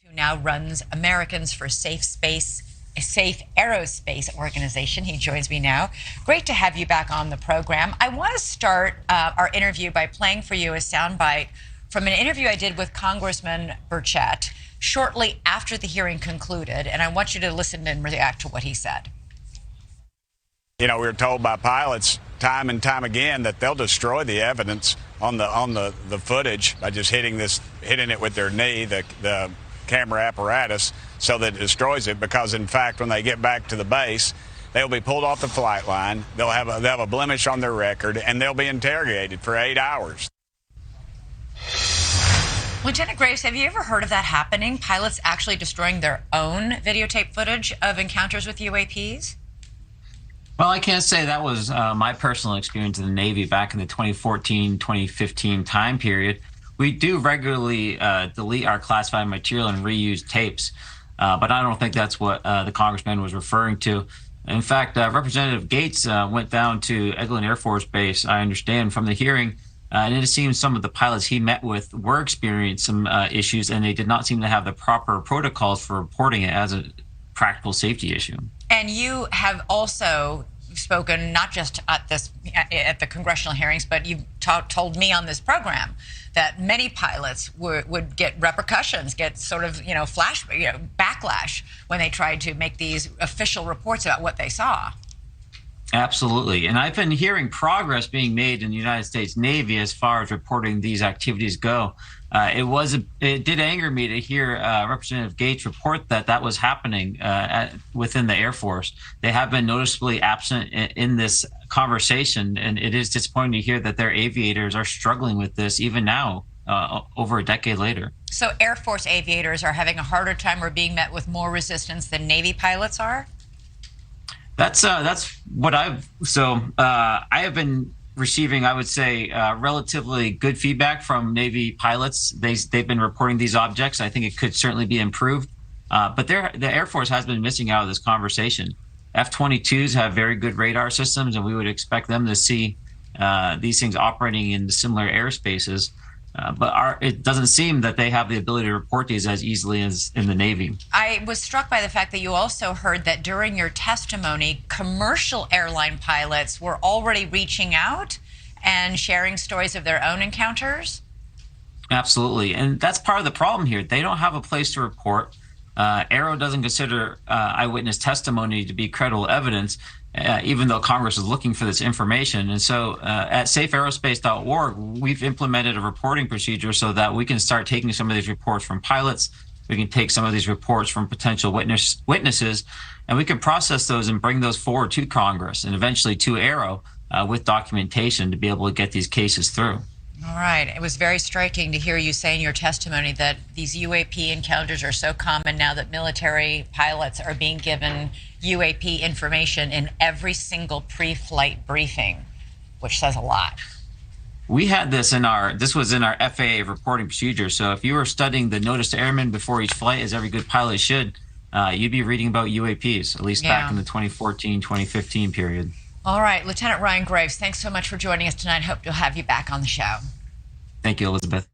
who now runs Americans for Safe Space, a safe aerospace organization. He joins me now. Great to have you back on the program. I want to start our interview by playing for you a soundbite from an interview I did with Congressman Burchett shortly after the hearing concluded, and I want you to listen and react to what he said. You know, we were told by pilots time and time again that they'll destroy the evidence on the footage by just hitting it with their knee, the camera apparatus, so that it destroys it, because in fact when they get back to the base, they'll be pulled off the flight line, they'll have a blemish on their record, and they'll be interrogated for 8 hours. Lieutenant Graves, have you ever heard of that happening? Pilots actually destroying their own videotape footage of encounters with UAPs? Well, I can't say that was my personal experience in the Navy back in the 2014-2015 time period. We do regularly delete our classified material and reuse tapes, but I don't think that's what the congressman was referring to. In fact, Representative Gates went down to Eglin Air Force Base, I understand, from the hearing, and it seems some of the pilots he met with were experiencing some issues, and they did not seem to have the proper protocols for reporting it as a practical safety issue. And you have also spoken not just at the congressional hearings, but you've told me on this program that many pilots would get repercussions, get sort of backlash when they tried to make these official reports about what they saw. Absolutely. And I've been hearing progress being made in the United States Navy as far as reporting these activities go. It did anger me to hear Representative Gates report that was happening within the Air Force. They have been noticeably absent in this conversation, and it is disappointing to hear that their aviators are struggling with this even now, over a decade later. So Air Force aviators are having a harder time or being met with more resistance than Navy pilots are? That's what I have been receiving, I would say, relatively good feedback from Navy pilots. They've been reporting these objects. I think it could certainly be improved, but the Air Force has been missing out of this conversation. F-22s have very good radar systems, and we would expect them to see these things operating in similar airspaces. But it doesn't seem that they have the ability to report these as easily as in the Navy. I was struck by the fact that you also heard that during your testimony, commercial airline pilots were already reaching out and sharing stories of their own encounters. Absolutely. And that's part of the problem here. They don't have a place to report. Aero doesn't consider eyewitness testimony to be credible evidence, even though Congress is looking for this information. And so at safeaerospace.org, we've implemented a reporting procedure so that we can start taking some of these reports from pilots. We can take some of these reports from potential witnesses, and we can process those and bring those forward to Congress and eventually to Aero with documentation to be able to get these cases through. All right. It was very striking to hear you say in your testimony that these UAP encounters are so common now that military pilots are being given UAP information in every single pre-flight briefing, which says a lot. We had this this was in our FAA reporting procedure. So if you were studying the notice to airmen before each flight, as every good pilot should, you'd be reading about UAPs, at least back in the 2014-2015 period. All right, Lieutenant Ryan Graves, thanks so much for joining us tonight. Hope to have you back on the show. Thank you, Elizabeth.